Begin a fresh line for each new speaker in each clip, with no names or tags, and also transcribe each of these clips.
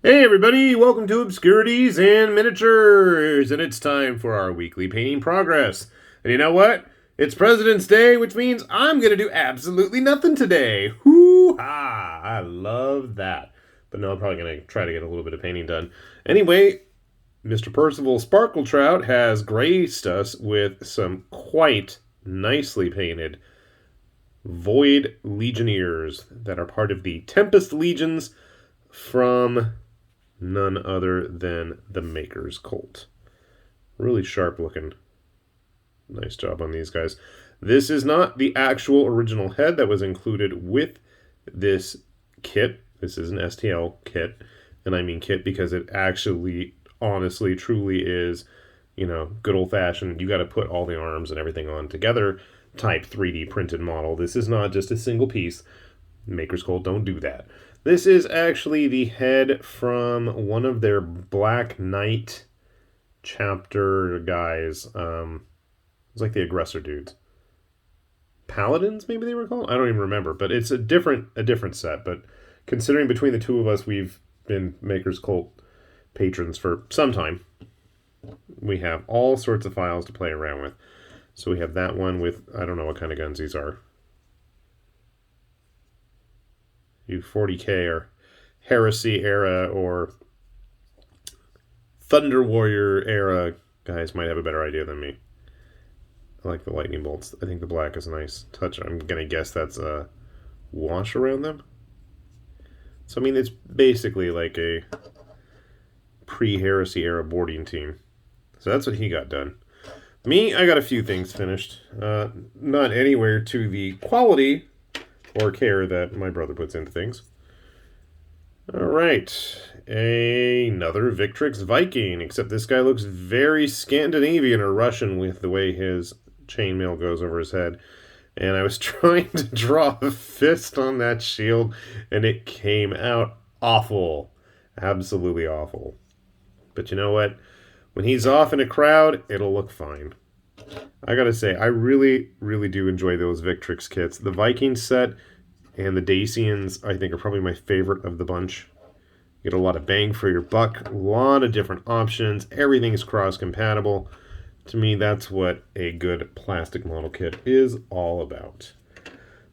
Hey everybody, welcome to Obscurities and Miniatures, and it's time for our weekly painting progress. And you know what? It's President's Day, which means I'm going to do absolutely nothing today. Hoo-ha! I love that. But no, I'm probably going to try to get a little bit of painting done. Anyway, Mr. Percival Sparkletrout has graced us with some quite nicely painted Void Legionnaires that are part of the Tempest Legions from none other than the Maker's Cult. Really sharp looking. Nice job on these guys. This is not the actual original head that was included with this kit. This is an STL kit. And I mean kit because it actually, honestly, truly is, good old fashioned. You got to put all the arms and everything on together type 3D printed model. This is not just a single piece. Maker's Cult don't do that. This is actually the head from one of their Black Knight chapter guys. It's like the aggressor dudes. Paladins, maybe they were called? I don't even remember, but it's a different set. But considering between the two of us, we've been Maker's Cult patrons for some time. We have all sorts of files to play around with. So we have that one with, I don't know what kind of guns these are. You 40k or Heresy era or Thunder Warrior era guys might have a better idea than me. I like the lightning bolts. I think the black is a nice touch. I'm going to guess that's a wash around them. So, I mean, it's basically like a pre-Heresy era boarding team. So that's what he got done. Me, I got a few things finished. Not anywhere to the quality or care that my brother puts into things. All right, another Victrix Viking, except this guy looks very Scandinavian or Russian with the way his chainmail goes over his head. And I was trying to draw a fist on that shield, and it came out awful. Absolutely awful. But you know what? When he's off in a crowd, it'll look fine. I gotta say, I really, really do enjoy those Victrix kits. The Viking set and the Dacians, I think, are probably my favorite of the bunch. You get a lot of bang for your buck, a lot of different options. Everything's cross-compatible. To me, that's what a good plastic model kit is all about.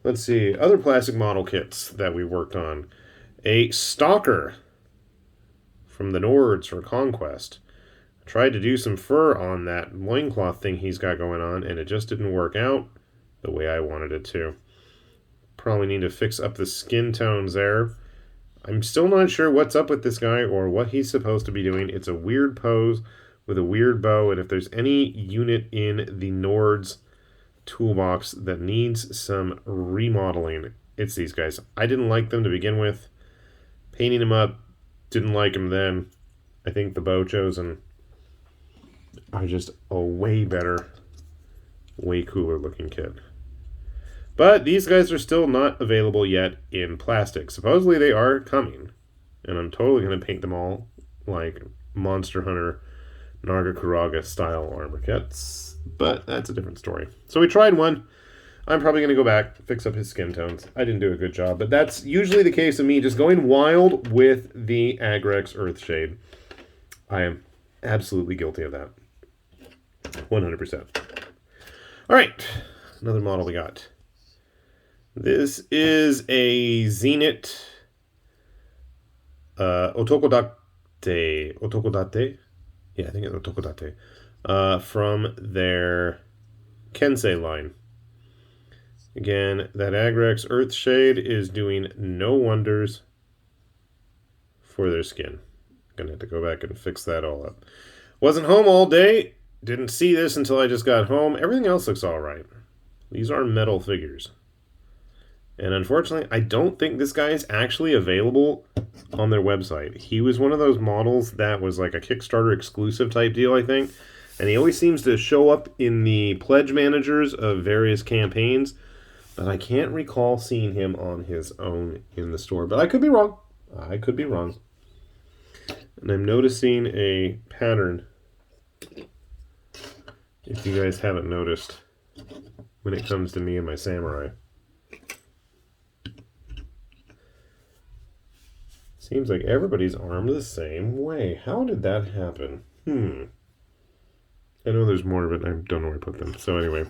Let's see, other plastic model kits that we worked on. A Stalker from the Nords for Conquest. Tried to do some fur on that loincloth thing he's got going on, and it just didn't work out the way I wanted it to. Probably need to fix up the skin tones there. I'm still not sure what's up with this guy or what he's supposed to be doing. It's a weird pose with a weird bow, and if there's any unit in the Nords toolbox that needs some remodeling, it's these guys. I didn't like them to begin with. Painting them up, didn't like them then. I think the bow chosen are just a way better, way cooler looking kit. But these guys are still not available yet in plastic. Supposedly they are coming. And I'm totally going to paint them all like Monster Hunter Narga Kuraga style armor kits. But that's a different story. So we tried one. I'm probably going to go back, fix up his skin tones. I didn't do a good job. But that's usually the case of me just going wild with the Agrex Earthshade. I am absolutely guilty of that. 100%. All right. Another model we got. This is a Zenith Otokodate. Otokodate? Yeah, I think it's Otokodate. From their Kensei line. Again, that Agrex Earthshade is doing no wonders for their skin. Gonna have to go back and fix that all up. Wasn't home all day. Didn't see this until I just got home. Everything else looks all right. These are metal figures. And unfortunately, I don't think this guy is actually available on their website. He was one of those models that was like a Kickstarter exclusive type deal, I think. And he always seems to show up in the pledge managers of various campaigns. But I can't recall seeing him on his own in the store. But I could be wrong. I could be wrong. And I'm noticing a pattern, if you guys haven't noticed, when it comes to me and my samurai. Seems like everybody's armed the same way. How did that happen? I know there's more of it. I don't know where I put them. So anyway.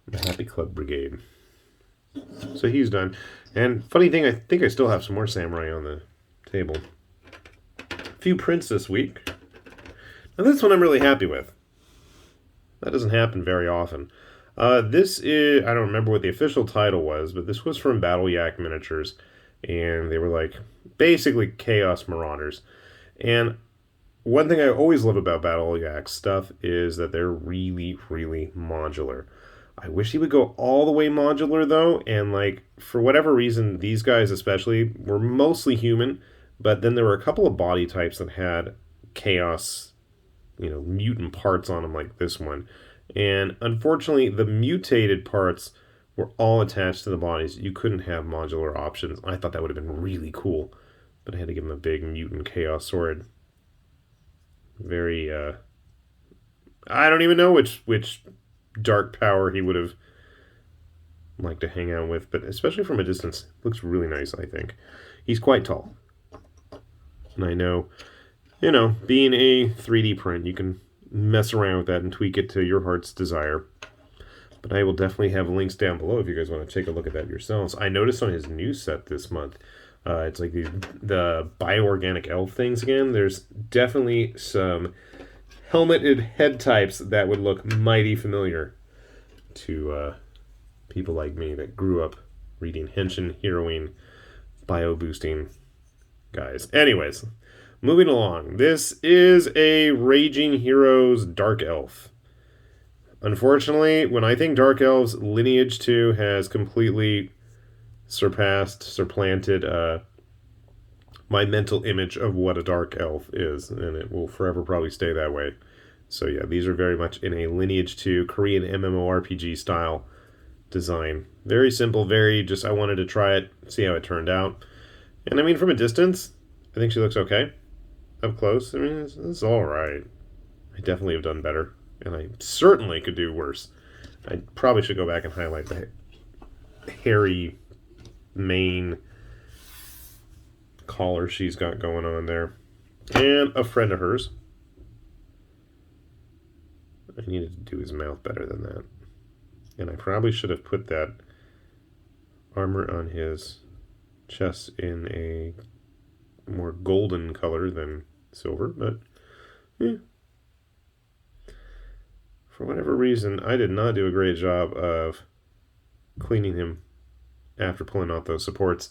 The Happy Club Brigade. So he's done. And funny thing, I think I still have some more samurai on the table. A few prints this week. Now this one I'm really happy with. That doesn't happen very often. This is, I don't remember what the official title was, but this was from Battle Yak Miniatures. And they were like, basically Chaos Marauders. And one thing I always love about Battle Yak stuff is that they're really, really modular. I wish he would go all the way modular, though, and, like, for whatever reason, these guys especially were mostly human, but then there were a couple of body types that had chaos, mutant parts on them, like this one. And, unfortunately, the mutated parts were all attached to the bodies. You couldn't have modular options. I thought that would have been really cool, but I had to give him a big mutant chaos sword. Very, I don't even know which dark power he would have liked to hang out with, but especially from a distance, looks really nice, I think. He's quite tall. And I know, being a 3D print, you can mess around with that and tweak it to your heart's desire. But I will definitely have links down below if you guys want to take a look at that yourselves. I noticed on his new set this month, it's like the bioorganic elf things again. There's definitely some helmeted head types that would look mighty familiar to people like me that grew up reading Henshin, Heroing, bio-boosting guys. Anyways, moving along. This is a Raging Heroes Dark Elf. Unfortunately, when I think Dark Elves, Lineage 2 has completely supplanted my mental image of what a Dark Elf is, and it will forever probably stay that way. So yeah, these are very much in a Lineage 2 Korean MMORPG style design. Very simple, very just, I wanted to try it, see how it turned out. And I mean, from a distance, I think she looks okay. Up close, I mean, it's alright. I definitely have done better, and I certainly could do worse. I probably should go back and highlight the hairy mane collar she's got going on there. And a friend of hers. I needed to do his mouth better than that. And I probably should have put that armor on his chest in a more golden color than silver, but yeah. For whatever reason, I did not do a great job of cleaning him after pulling out those supports.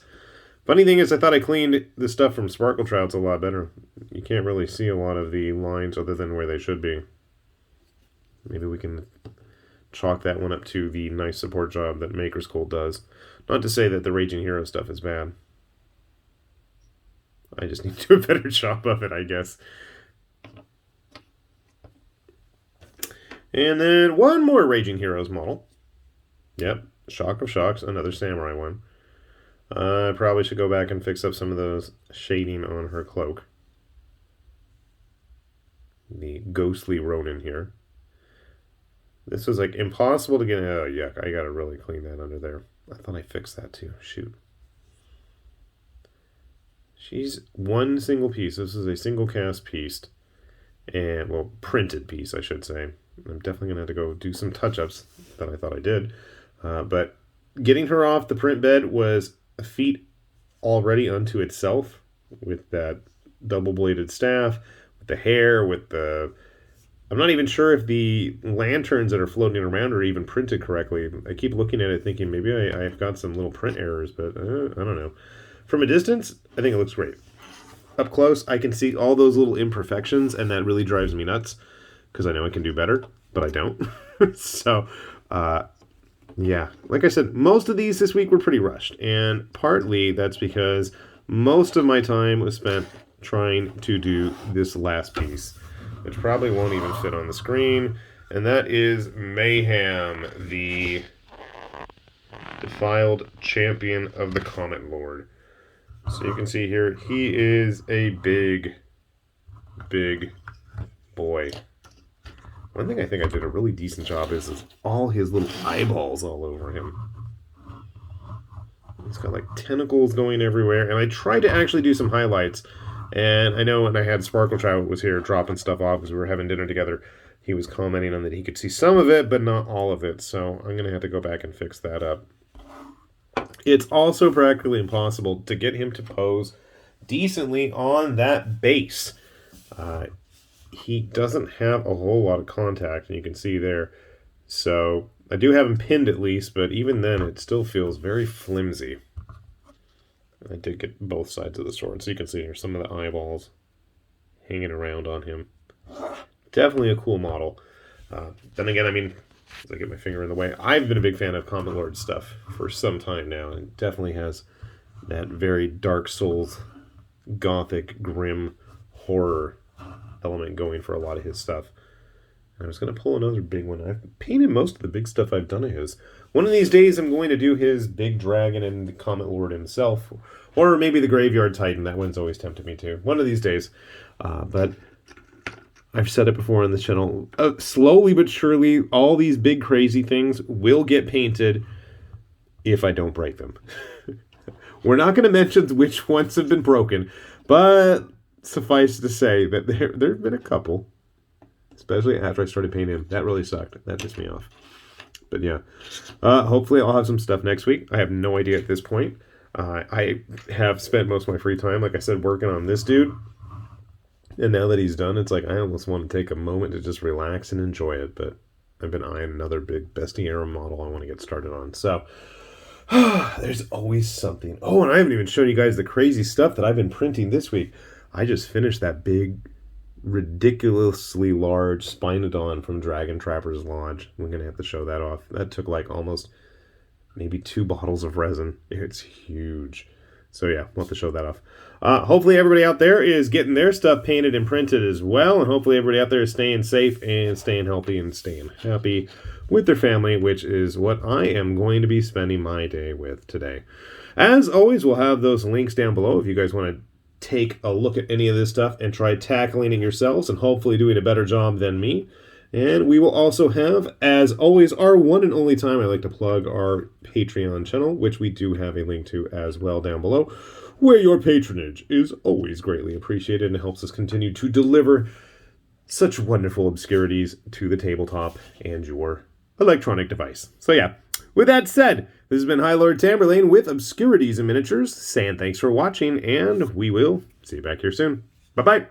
Funny thing is, I thought I cleaned the stuff from Sparkletrouts a lot better. You can't really see a lot of the lines other than where they should be. Maybe we can chalk that one up to the nice support job that Maker's Cold does. Not to say that the Raging Hero stuff is bad. I just need to do a better job of it, I guess. And then one more Raging Heroes model. Yep, Shock of Shocks, another samurai one. I probably should go back and fix up some of those shading on her cloak. The ghostly Ronin here. This was like impossible to get. Oh, yuck. I gotta really clean that under there. I thought I fixed that too. Shoot. She's one single piece. This is a single cast piece. And, well, printed piece, I should say. I'm definitely going to have to go do some touch-ups that I thought I did. But getting her off the print bed was a feat already unto itself, with that double-bladed staff, with the hair, with the... I'm not even sure if the lanterns that are floating around are even printed correctly. I keep looking at it thinking maybe I've got some little print errors, but I don't know. From a distance, I think it looks great. Up close, I can see all those little imperfections, and that really drives me nuts, because I know I can do better, but I don't. So, yeah. Like I said, most of these this week were pretty rushed, and partly that's because most of my time was spent trying to do this last piece, which probably won't even fit on the screen, and that is Mayhem, the defiled champion of the Comet Lord. So you can see here, he is a big, big boy. One thing I think I did a really decent job is all his little eyeballs all over him. He's got like tentacles going everywhere. And I tried to actually do some highlights. And I know when I had Sparkletrout was here dropping stuff off because we were having dinner together, he was commenting on that he could see some of it, but not all of it. So I'm going to have to go back and fix that up. It's also practically impossible to get him to pose decently on that base. He doesn't have a whole lot of contact, and you can see there. So I do have him pinned at least, but even then it still feels very flimsy. I did get both sides of the sword, so you can see here some of the eyeballs hanging around on him. Definitely a cool model. Then again, I mean, as I get my finger in the way, I've been a big fan of Comet Lord stuff for some time now, and it definitely has that very Dark Souls, gothic, grim horror element going for a lot of his stuff. And I was going to pull another big one. I've painted most of the big stuff I've done of his. One of these days I'm going to do his big dragon and the Comet Lord himself, or maybe the Graveyard Titan. That one's always tempted me too. One of these days. But I've said it before on the channel. Slowly but surely, all these big crazy things will get painted if I don't break them. We're not going to mention which ones have been broken, but suffice to say that there have been a couple, especially after I started painting him. That really sucked. That pissed me off. But yeah, hopefully I'll have some stuff next week. I have no idea at this point. I have spent most of my free time, like I said, working on this dude. And now that he's done, it's like I almost want to take a moment to just relax and enjoy it. But I've been eyeing another big Bestiarum model I want to get started on. So there's always something. Oh, and I haven't even shown you guys the crazy stuff that I've been printing this week. I just finished that big, ridiculously large Spinodon from Dragon Trapper's Lodge. We're going to have to show that off. That took like almost maybe 2 bottles of resin. It's huge. So yeah, we'll have to show that off. Hopefully everybody out there is getting their stuff painted and printed as well. And hopefully everybody out there is staying safe and staying healthy and staying happy with their family, which is what I am going to be spending my day with today. As always, we'll have those links down below if you guys want to take a look at any of this stuff and try tackling it yourselves and hopefully doing a better job than me. And we will also have, as always, our one and only time I like to plug our Patreon channel, which we do have a link to as well down below, where your patronage is always greatly appreciated and helps us continue to deliver such wonderful obscurities to the tabletop and your electronic device. So yeah, with that said, this has been High Lord Tamberlane with Obscurities and Miniatures, saying thanks for watching, and we will see you back here soon. Bye-bye.